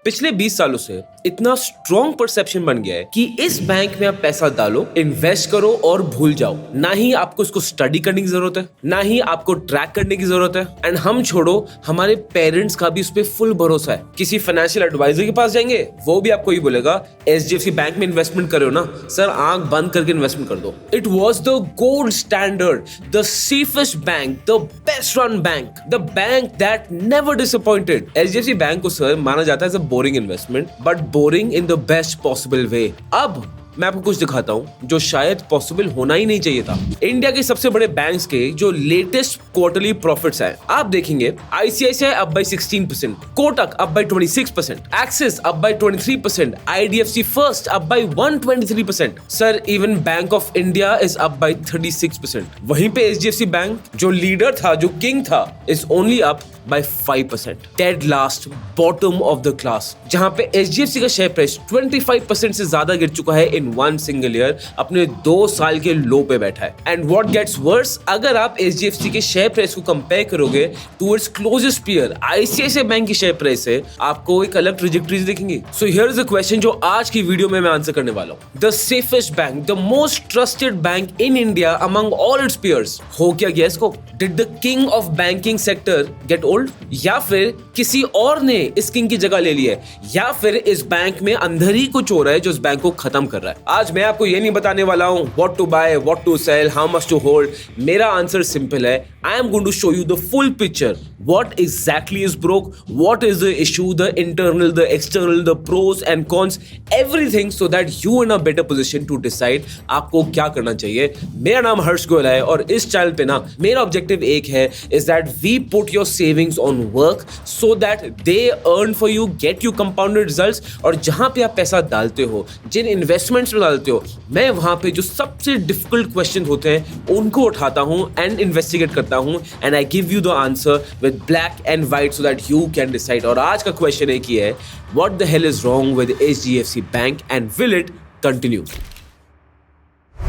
पिछले 20 सालों से इतना स्ट्रॉन्ग परसेप्शन बन गया है कि इस बैंक में आप पैसा डालो, इन्वेस्ट करो और भूल जाओ। ना ही आपको इसको स्टडी करने की जरूरत है, ना ही आपको ट्रैक करने की जरूरत है। एंड हम छोड़ो, हमारे पेरेंट्स का भी उस पर फुल भरोसा है। किसी फाइनेंशियल एडवाइजर के पास जाएंगे, वो भी आपको ही बोलेगा HDFC बैंक में इन्वेस्टमेंट करो ना सर, आंख बंद करके इन्वेस्टमेंट कर दो। It was the gold standard, the safest bank, the best run bank, the bank that never disappointed. HDFC bank को सर माना जाता है boring investment, but boring in the best possible way. अब मैं आपको कुछ दिखाता हूं जो शायद पॉसिबल होना ही नहीं चाहिए था। इंडिया के सबसे बड़े बैंक्स के जो लेटेस्ट क्वार्टरली प्रॉफिट्स हैं, आप देखेंगे ICICI up by 16%, Kotak up by 26%, axis up by 23%, IDFC first up by 123%। Sir even bank of India is up by 36%। वहीं पे HDFC बैंक जो लीडर था, जो किंग था, is only up by 5%. Dead last, bottom of the class. जहां पे HDFC का share price 25% से ज्यादा गिर चुका है in one single year, अपने 2 साल के लो पे बैठा है। And what gets worse, अगर आप HDFC के शेयर प्राइस को कंपेयर करोगे towards closest peer ICICI bank की शेयर प्राइस से, आपको एक अलग ट्रेजेक्टरी दिखेंगी। So here is a question जो आज की वीडियो में मैं आंसर करने वाला हूँ। The safest bank, the most trusted bank in India among all its peers, हो क्या गया इसको? Did the king of banking sector get old? या फिर किसी और ने इस किंग की जगह ले ली है, या फिर इस बैंक में अंदर ही कुछ हो रहा है जो इस बैंक को खत्म कर रहा है। आज मैं आपको ये नहीं बताने वाला हूं what to buy, what to sell, how much to hold. मेरा आंसर सिंपल है, I am going to show you the full picture, what exactly is broke, what is the issue, the internal, the external, the pros and cons, everything, so that you in a better position to decide आपको क्या करना चाहिए। मेरा नाम हर्ष गोयल है और इस channel पे ना मेरा ऑब्जेक्टिव एक है, is that we put your savings on work so that they earn for you, get you compounded results। और जहां पे आप पैसा डालते हो, जिन इन्वेस्टमेंट्स में डालते हो, मैं वहां पे जो सबसे डिफिकल्ट क्वेश्चन होते हैं उनको उठाता हूं एंड इन्वेस्टिगेट करता हूं, and I give you the answer with black and white so that you can decide. और आज का क्वेश्चन एक ही है, what the hell is wrong with HDFC bank and will it continue?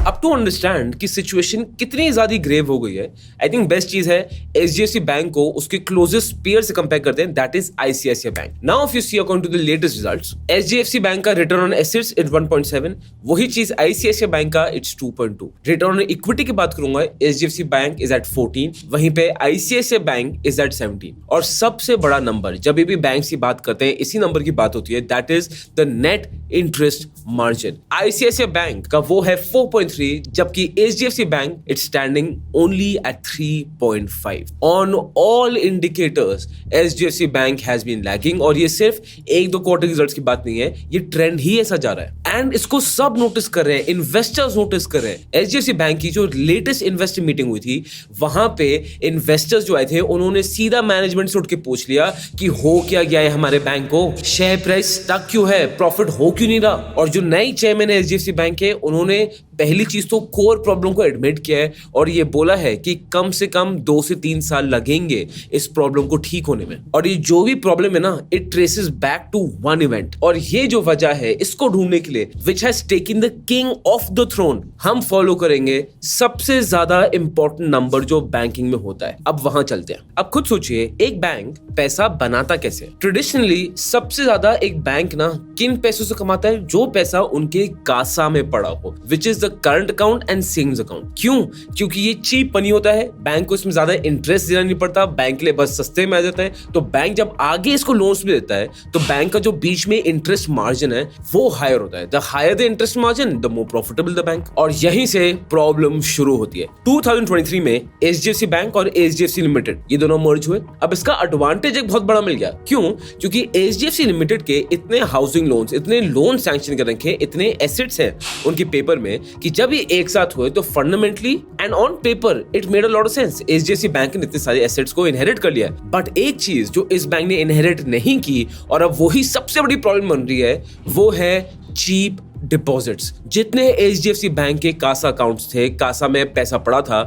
अब टू अंडरस्टैंड कि situation कितनी ज्यादा grave हो गई है, आई थिंक बेस्ट चीज है HDFC बैंक को उसके क्लोजेस्ट पेयर से कंपेयर करते हैं, that is ICICI bank. Now if you see according to the latest results, HDFC bank का रिटर्न ऑन एसेट्स इज 1.7, वही चीज ICICI बैंक का इट्स 2.2। रिटर्न ऑन इक्विटी की बात करूंगा, HDFC बैंक इज एट 14, वहीं पे ICICI बैंक इज एट 17। और सबसे बड़ा नंबर जब भी बैंक की बात करते हैं, इसी नंबर की बात होती है, that is the net interest margin. ICICI bank का वो है 4.3, जबकि HDFC bank it's standing only at 3.5। On all indicators HDFC bank has been lagging, और ये सिर्फ 1-2 क्वार्टर रिजल्ट्स की बात नहीं है, ये ट्रेंड ही ऐसा जा रहा है। एंड इसको सब नोटिस कर रहे हैं, इन्वेस्टर्स नोटिस कर रहे हैं। HDFC बैंक की जो लेटेस्ट इन्वेस्टर मीटिंग हुई थी, वहां पे इन्वेस्टर्स जो आए थे, उन्होंने सीधा मैनेजमेंट से उठ के पूछ लिया कि हो क्या गया है हमारे बैंक को, शेयर प्राइस स्टक क्यों है, प्रॉफिट हो क्यों नहीं रहा। और जो नई चेयरमैन है HDFC बैंक के, उन्होंने पहली चीज तो कोर प्रॉब्लम को एडमिट किया है और ये बोला है कि कम से कम 2 से 3 साल लगेंगे इस प्रॉब्लम को ठीक होने में। और ये जो भी प्रॉब्लम है ना, it traces back to one event, और ये जो वजह है इसको ढूंढने के लिए, which has taken the king of the throne, हम फॉलो करेंगे सबसे ज्यादा इंपॉर्टेंट नंबर जो बैंकिंग में होता है। अब वहां चलते हैं। अब खुद सोचिए, एक बैंक पैसा बनाता कैसे? ट्रेडिशनली सबसे ज्यादा एक बैंक ना किन पैसों से कमाता है? जो पैसा उनके कासा में पड़ा हो, which is the current account and savings account. क्यों? क्योंकि ये चीप मनी होता है, बैंक को इसमें ज्यादा इंटरेस्ट देना नहीं पड़ता, बैंक के लिए बस सस्ते में आ जाता है। तो बैंक जब आगे इसको लोन्स भी देता है, तो बैंक का जो बीच में इंटरेस्ट मार्जिन है वो हायर होता है। The higher the interest margin, the more profitable the bank. और यहीं से प्रॉब्लम शुरू होती है। 2023 में HDFC बैंक और HDFC लिमिटेड ये दोनों मर्ज हुए। अब इसका एडवांटेज एक बहुत बड़ा मिल गया। क्यों? क्योंकि HDFC लिमिटेड के इतने हाउसिंग लोन्स, इतने लोन सैंक्शन कर रखे, इतने एसेट्स हैं उनके पेपर में, कि जब ये एक साथ हुए तो fundamentally and on paper it made a lot of sense. HDFC bank ने इतने सारे एसेट्स को इनहेरिट कर लिया। बट एक चीज जो इस बैंक ने इनहेरिट नहीं की, और अब वही सबसे बड़ी प्रॉब्लम बन रही है, वो है चीप डिपॉजिट्स। जितने एचडीएफसी बैंक के कासा अकाउंट्स थे, कासा में पैसा पड़ा था,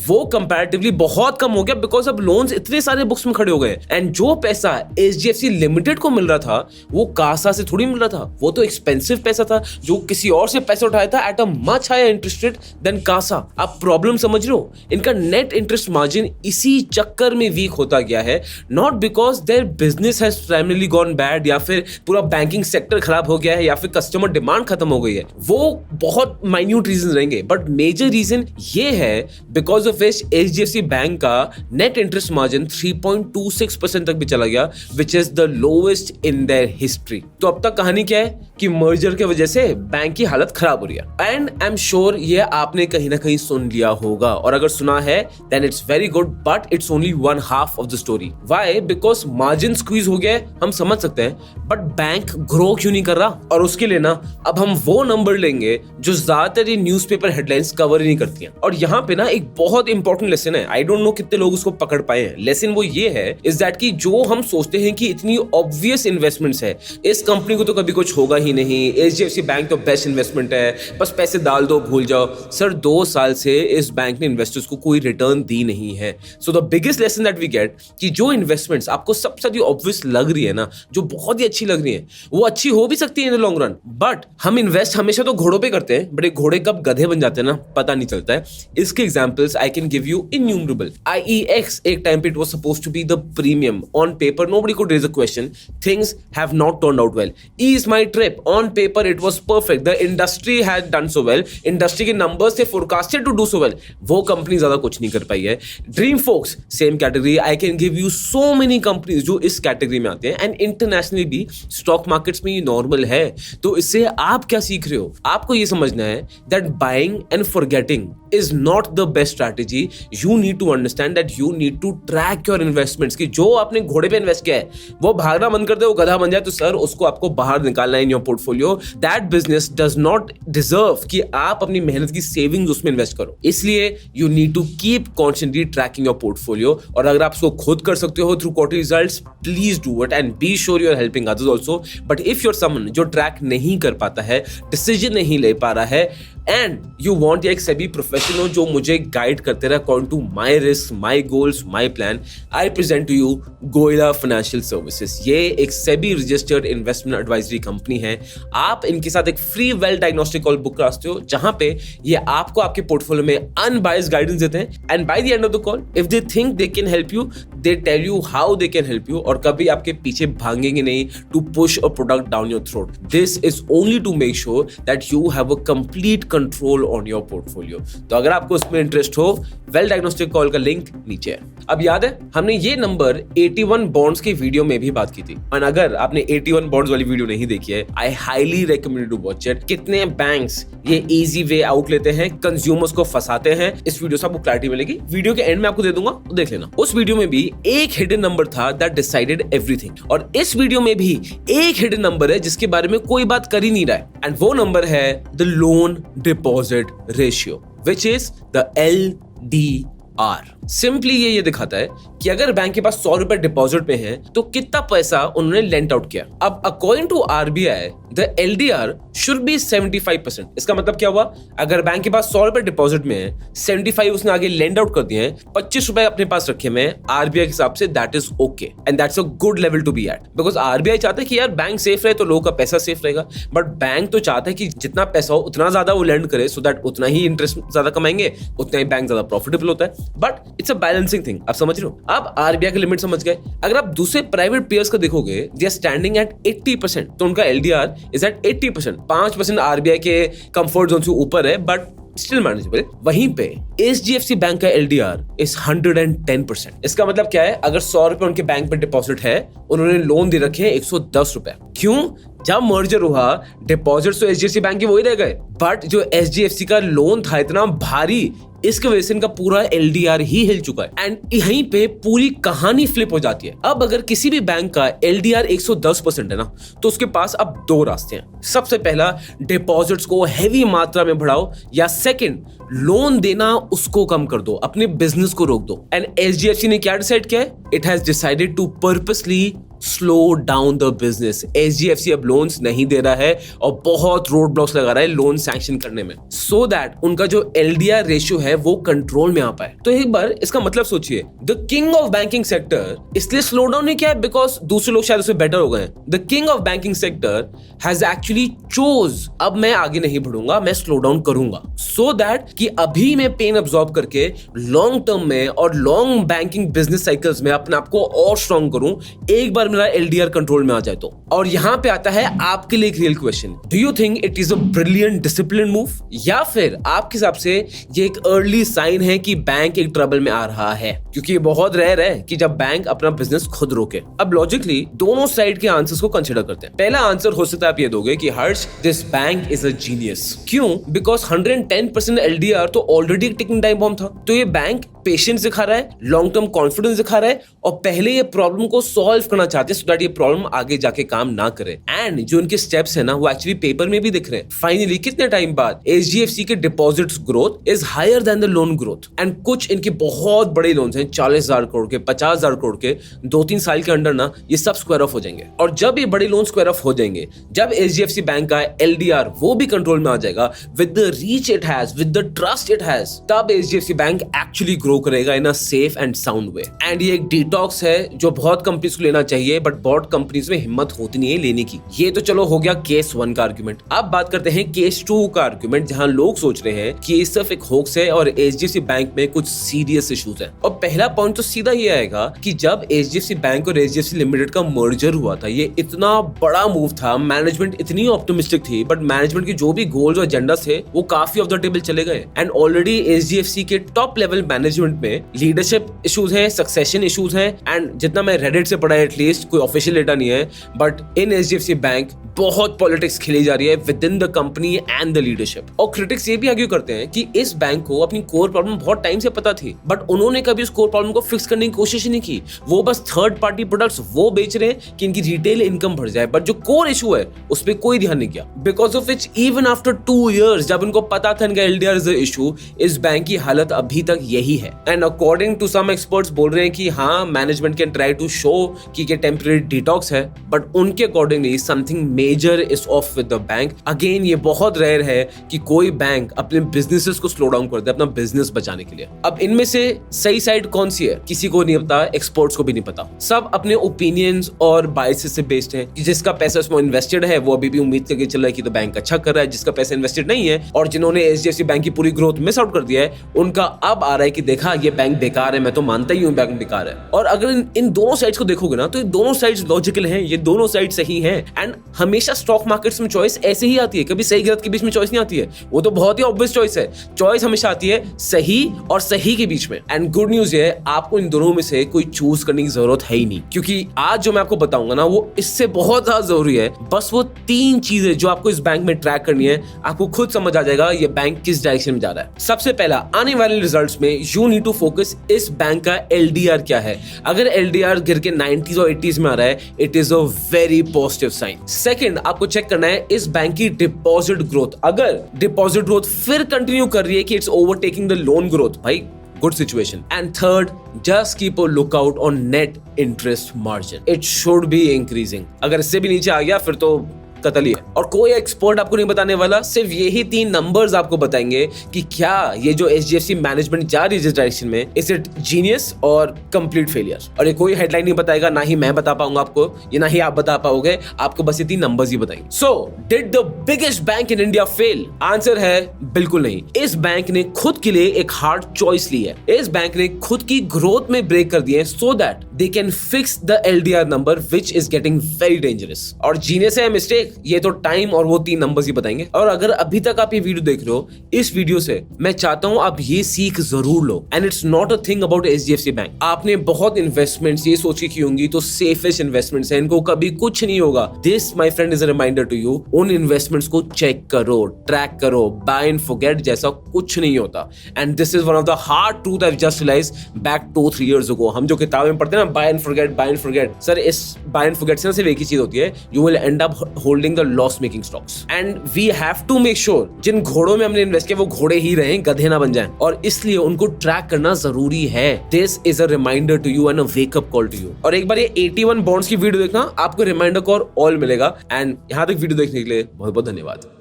वो कंपैरेटिवली बहुत कम हो गया बिकॉज अब लोन्स इतने सारे बुक्स में खड़े हो गए। एंड जो पैसा एचडीएफसी लिमिटेड को मिल रहा था वो कासा से थोड़ी मिल रहा था, वो तो एक्सपेंसिव पैसा था जो किसी और से पैसा उठाया था at a much higher interest rate then CASA. आप प्रॉब्लम समझ रहे हो? इनका नेट इंटरेस्ट मार्जिन इसी चक्कर में वीक होता गया है, not because their business has primarily gone bad या फिर पूरा बैंकिंग सेक्टर खराब हो गया है या फिर कस्टमर डिमांड खत्म हो गई है। वो बहुत माइन्यूट रीजन रहेंगे, बट मेजर रीजन ये है because of which HDFC bank का नेट इंटरेस्ट मार्जिन 3.26% तक भी चला गया, which is the lowest in their history. तो अब तक कहानी क्या है कि मर्जर की वजह से बैंक की हालत खराब हो रही है। एंड आई एम श्योर ये आपने कहीं ना कहीं सुन लिया होगा, और अगर सुना है then it's very good, but it's only one half of the story. Why? Because margin squeeze हो गया, हम समझ सकते हैं, बट बैंक ग्रो क्यों नहीं कर रहा? और उसके लिए ना अब हम वो नंबर लेंगे जो ज्यादातर ये न्यूज़पेपर हेडलाइंस कवर ही नहीं करती हैं। और यहाँ पे ना एक बहुत इंपॉर्टेंट लेसन है, आई डोंट नो कितने लोग उसको पकड़ पाए हैं। लेसन वो ये है इज दैट कि जो हम सोचते हैं कि इतनी ऑब्वियस इन्वेस्टमेंट्स है, इस कंपनी को तो कभी कुछ होगा ही नहीं, एचडीएफसी बैंक तो बेस्ट इन्वेस्टमेंट है, बस पैसे डाल दो भूल जाओ। सर 2 साल से इस बैंक ने इन्वेस्टर्स को कोई रिटर्न दी नहीं है। So the biggest lesson that we get कि जो इन्वेस्टमेंट्स आपको सबसे ज्यादा ऑब्वियस लग रही है ना, जो बहुत ही अच्छी लग रही है, वो अच्छी हो भी सकती है in the long run, but हम इन्वेस्ट हमेशा तो घोड़ों पे करते हैं, बट एक घोड़े कब गधे बन जाते हैं ना पता नहीं चलता है। इसके examples I can give you innumerable. IEX एक टाइम पे it was supposed to be the premium, on paper nobody could raise a question, things have not turned out well. EaseMyTrip, on paper it was perfect, the industry had done so well, industry के numbers थे forecasted to do so well, वो company ज्यादा कुछ नहीं कर पाई है। Dreamfolks same category, I can give you so many companies जो इस कैटेगरी में आते हैं, एंड इंटरनेशनली भी स्टॉक मार्केट्स में ये नॉर्मल है। तो इससे आप क्या सीख रहे हो? आपको ये समझना है that buying and forgetting is not the best strategy. You need to understand that you need to track your investments कि जो आपने घोड़े पे इन्वेस्ट किया है वो भागना बंद कर दे, वो गधा बन जाए, तो सर उसको आपको बाहर निकालना है in your portfolio. That business does not deserve कि आप अपनी मेहनत की सेविंग्स उसमें इन्वेस्ट करो। इसलिए you need to keep constantly tracking your portfolio, और अगर आप उसको खुद कर सकते हो through quarterly results, please do it and be sure you are helping others also. But if you are someone जो ट्रैक नहीं कर पाता है, डिसीजन नहीं ले पा रहा है, एंड यू वांट एक सेबी प्रोफेशनल जो मुझे गाइड करते रहे according to my risk, my goals, my plan, I present to you Goyla financial services. ये एक SEBI registered investment advisory company है। आप इनके साथ एक free well diagnostic call book करा सकते हो, जहां पे ये आपको आपके पोर्टफोलियो में अनबायस्ड गाइडेंस देते हैं, and by the end of the call if they think they can help you, they tell you how they can help you, और कभी आपके पीछे भागेंगे नहीं to push a product down your throat. This is only to make sure that you have a complete control on your portfolio. तो अगर आपको उसमें इंटरेस्ट हो, वेल डायग्नोस्टिक कॉल का लिंक नीचे है। अब याद है हमने ये नंबर 81 बॉन्ड्स की वीडियो में भी बात की थी, और अगर आपने 81 बॉन्ड्स वाली वीडियो नहीं देखी है, I highly recommend to watch it. कितने बैंक्स ये इजी वे आउट लेते हैं, कंज्यूमर्स को फंसाते हैं, इस वीडियो से आपको क्लैरिटी मिलेगी। वीडियो के एंड में आपको दे दूंगा, देख लेना। उस वीडियो में भी एक हिडन नंबर था दैट डिसाइडेड एवरीथिंग, और इस वीडियो में भी एक हिडन नंबर है जिसके बारे में कोई बात कर ही नहीं रहा है, एंड वो नंबर है the loan deposit ratio, which is the LDR। Simply ये दिखाता है कि अगर बैंक के पास 100 रुपए डिपॉजिट में है तो कितना पैसा उन्होंने लेंट आउट किया। अब according to RBI the LDR should be 75%। इसका मतलब क्या हुआ? अगर बैंक के पास 100 रुपए डिपॉजिट में है, 75 उसने आगे लेंड आउट कर दिए हैं, 25 रुपए अपने पास रखे में आरबीआई के हिसाब से, that is okay and that's a good level to be at, because RBI चाहता है कि यार बैंक सेफ रहे तो लोगों का पैसा सेफ रहेगा, बट बैंक तो चाहता है कि जितना पैसा हो उतना ज्यादा वो लेंड करे, सो दैट उतना ही इंटरेस्ट ज्यादा कमाएंगे, उतना ही बैंक ज्यादा प्रॉफिटेबल होता है। But it's a balancing thing, आप समझ रहे हो? अब आरबीआई की लिमिट समझ गए। अगर आप दूसरे प्राइवेट पेयर्स का देखोगे, दे आर स्टैंडिंग एट 80%, तो उनका LDR इज एट 80%, 5% आरबीआई के कंफर्ट जोन से ऊपर है, बट स्टिल मैनेजेबल। वहीं पे एचडीएफसी बैंक का LDR इज 110%। इसका मतलब क्या है? अगर 100 रुपए उनके बैंक में डिपॉजिट है, उन्होंने लोन दे रखे हैं 110 रुपए। क्यों? जब मर्जर हुआ डिपॉजिट तो एचडीएफसी बैंक के वही रह गए, बट जो एचडीएफसी का लोन था इतना भारी, इसकी वजह से इनका पूरा एलडीआर ही हिल चुका है। एंड यहीं पे पूरी कहानी फ्लिप हो जाती है। अब अगर किसी भी बैंक का एलडीआर 110% है ना, तो उसके पास अब दो रास्ते हैं। सबसे पहला, डिपॉजिट्स को हेवी मात्रा में बढ़ाओ, या सेकंड, लोन देना उसको कम कर दो, अपने बिजनेस को रोक दो। एंड एचडीएफसी ने क्या डिसाइड किया है? It has decided to purposely slow down the business. HDFC अब लोन्स नहीं दे रहा है और बहुत रोड ब्लॉक्स लगा रहा है लोन सैंक्शन करने में, सो दैट उनका जो एलडीआर रेशियो है वो कंट्रोल में आ पाए। तो एक बार इसका मतलब सोचिए, the king of banking sector इसलिए स्लो डाउन नहीं किया है बिकॉज दूसरे लोग शायद उससे बेटर हो गए। The king of banking sector has actually chose, अब मैं आगे नहीं बढ़ूंगा, मैं स्लो डाउन करूंगा, सो दैट कि अभी मैं पेन अब्सॉर्ब करके लॉन्ग टर्म में और लॉन्ग बैंकिंग बिजनेस साइकिल्स में अपने आप को और स्ट्रॉन्ग करूं, एक बार मेरा एलडीआर कंट्रोल में आ जाए तो। और यहां पे आता है आपके लिए एक real question, do you think it is a brilliant discipline move, या फिर आपके हिसाब से ये एक अर्ली साइन है कि बैंक एक ट्रबल में आ रहा है? क्योंकि ये बहुत रेयर है कि जब बैंक अपना बिजनेस खुद रोके। अब लॉजिकली दोनों साइड के आंसर्स को कंसीडर करते हैं। पहला आंसर हो सकता है आप ये दोगे कि Harsh, this bank is a genius. क्यों? बिकॉज 110% एलडीआर तो ऑलरेडी एक टिकिंग टाइम बॉम्ब था। तो ये बैंक पेशेंस दिखा रहा है, लॉन्ग टर्म कॉन्फिडेंस दिखा रहा है, और पहले ये प्रॉब्लम को सॉल्व करना चाहते हैं सो दैट ये प्रॉब्लम आगे जाके काम ना करे। एंड जो इनके स्टेप्स है ना, वो एक्चुअली पेपर में भी दिख रहे हैं। फाइनली कितने टाइम बाद एचडीएफसी के deposits growth is higher than the loan growth. And कुछ इनके बहुत बड़े लोन्स हैं, 40,000 करोड़ के, 50,000 करोड़ के, 2-3 साल के अंदर ना ये सब स्क्वायर ऑफ हो जाएंगे। और जब ये बड़े लोन स्क्वायर ऑफ हो जाएंगे, जब एचडीएफसी बैंक का एलडीआर वो भी कंट्रोल में आ जाएगा, with the reach it has, with the trust it has, तब एचडीएफसी बैंक एक्चुअली ग्रो करेगा in a safe and sound way. And ये एक डिटॉक्स है जो बहुत कंपनीज को लेना चाहिए, बट बहुत कंपनीज में हिम्मत होती नहीं है लेने की। ये तो चलो हो गया केस 1 का आर्गुमेंट। अब बात करते हैं केस 2 का आर्गुमेंट, जहां लोग सोच रहे हैं कि ये सिर्फ एक होक्स है और एचडीएफसी बैंक में कुछ सीरियस इश्यूज है। और पहला पॉइंट तो सीधा ये आएगा कि जब एचडीएफसी बैंक और एचडीएफसी लिमिटेड का मर्जर हुआ था, ये इतना बड़ा मूव था, मैनेजमेंट इतनी ऑप्टिमिस्टिक थी, बट मैनेजमेंट के जो भी गोल्स और एजेंडा थे वो काफी ऑफ द टेबल चले गए। एंड ऑलरेडी एचडीएफसी के टॉप लेवल मैनेजमेंट में लीडरशिप इश्यूज हैं, सक्सेशन इश्यूज हैं। एंड जितना मैं रेडिट से पढ़ा है, एटलीस्ट कोई ऑफिशियल डेटा नहीं है, बट इन एचडीएफसी बैंक बहुत पॉलिटिक्स खेली जा रही है with in the company and the leadership. और क्रिटिक्स ये भी आर्ग्यू करते हैं कि इस बैंक को अपनी कोर प्रॉब्लम बहुत टाइम से पता थी, बट उन्होंने कभी उस कोर प्रॉब्लम को फिक्स करने की कोशिश ही नहीं की। वो बस थर्ड पार्टी प्रोडक्ट्स वो बेच रहे हैं कि इनकी रिटेल इनकम बढ़ जाए, बट जो कोर इशू है उस पर कोई ध्यान नहीं किया। Because of which even after 2 years, जब उनको पता था इनका एलडीआर इज द इशू, इस बैंक की हालत अभी तक यही है। And according to some experts बोल रहे हैं कि हाँ, management can try to show कि ये टेम्परेरी डिटॉक्स है, बट उनके accordingly something major is off with the bank. Again ये बहुत रेयर है कि कोई बैंक अपने बिजनेसेस को स्लो डाउन कर दे अपना बिजनेस बचाने के लिए। अब इनमें से सही साइड कौन सी है किसी को नहीं पता, एक्सपर्ट्स को भी नहीं पता। सब अपने ओपिनियंस और बायसेस से बेस्ड हैं कि जिसका पैसा उसमें इन्वेस्टेड है वो अभी भी उम्मीद करके चल रहा है कि तो बैंक अच्छा कर रहा है, जिसका पैसा इन्वेस्टेड नहीं है और जिन्होंने एचडीएफसी बैंक की पूरी ग्रोथ मिस आउट कर दिया है, उनका अब आ रहा है कि देखा ये बैंक बेकार है, मैं तो मानता ही हूँ बैंक बेकार है। और अगर इन दोनों साइड्स को देखोगे ना, तो ये दोनों साइड्स लॉजिकल हैं, ये दोनों साइड सही हैं। एंड हमेशा स्टॉक मार्केट्स में चॉइस ऐसे ही आती है, कभी सही गलत के बीच में चॉइस नहीं आती है। वो तो बहुत ही ऑब्वियस चॉइस है, चॉइस हमेशा आती है सही और सही के बीच में। एंड गुड न्यूज है, आपको इन दोनों में से कोई चूज करने की जरूरत है ही नहीं, क्योंकि आज जो मैं आपको बताऊंगा ना, वो इससे बहुत ज्यादा जरूरी है। बस वो 3 चीजें जो आपको इस बैंक में ट्रैक करनी है, आपको खुद समझ आ जाएगा ये बैंक किस डायरेक्शन में जा रहा है। सबसे पहला, आने वाले रिजल्ट्स में यू नीड टू फोकस इस बैंक का एलडीआर क्या है। अगर एलडीआर गिर के 90s और 80s में आ रहा है, it is a very positive sign. Second, आपको चेक करना है इस बैंक की डिपॉजिट ग्रोथ। अगर डिपॉजिट ग्रोथ फिर कंटिन्यू कर रही है कि it's overtaking the loan growth, भाई good situation. And third, just keep a lookout on net interest margin, it should be increasing. अगर इससे भी नीचे आ गया फिर तो कतल ही है। और कोई एक्सपर्ट आपको नहीं बताने वाला, सिर्फ यही 3 नंबर्स आपको बताएंगे कि क्या ये जो एचडीएफसी मैनेजमेंट जा रही है जिस डायरेक्शन में, इज इट जीनियस और कंप्लीट फेलियर। और ये कोई हेडलाइन नहीं बताएगा, ना ही मैं बता पाऊंगा आपको, ये ना ही आप बता पाओगे, आपको बस ये 3 नंबर्स ही बताएंगे। So did the biggest bank in India fail? Answer है बिल्कुल नहीं। इस बैंक ने खुद के लिए एक हार्ड चॉइस ली है। इस बैंक ने खुद की ग्रोथ में ब्रेक कर दिए so that they can fix the LDR number, which is getting very dangerous. और जीनियस है मिस्टेक, ये तो टाइम और वो 3 नंबर्स ही बताएंगे। और अगर अभी तक आप ये वीडियो देख रहे हो, इस वीडियो से मैं चाहता हूं आप ये सीख जरूर लो। And it's not a thing about HDFC bank. आपने बहुत इन्वेस्टमेंट्स ये सोची की होंगी तो सेफेस्ट इन्वेस्टमेंट्स हैं, इनको कभी कुछ नहीं होगा। This my friend is a reminder to you, उन इन्वेस्टमेंट्स को चेक करो, ट्रैक करो, बाय एंड फॉरगेट जैसा कुछ नहीं होता। And this is one of the hard truth I just realise back 2-3 years ago। हम जो किताबें में पढ़ते हैं ना, बाय एंड फॉरगेट, सर इस बाय एंड फॉरगेट से सिर्फ एक ही चीज होती है, you will end up holding the loss making stocks. And we have to make sure जिन घोड़ों में हमने इन्वेस्ट किया वो घोड़े ही रहें, गधे ना बन जाएं, और इसलिए उनको ट्रैक करना जरूरी है। This is a reminder to you and a wake up call to you. और एक बार ये 81 बॉन्ड्स की वीडियो देखना, आपको रिमाइंडर कॉल ऑल मिलेगा। एंड यहां तक वीडियो देखने के लिए बहुत बहुत धन्यवाद।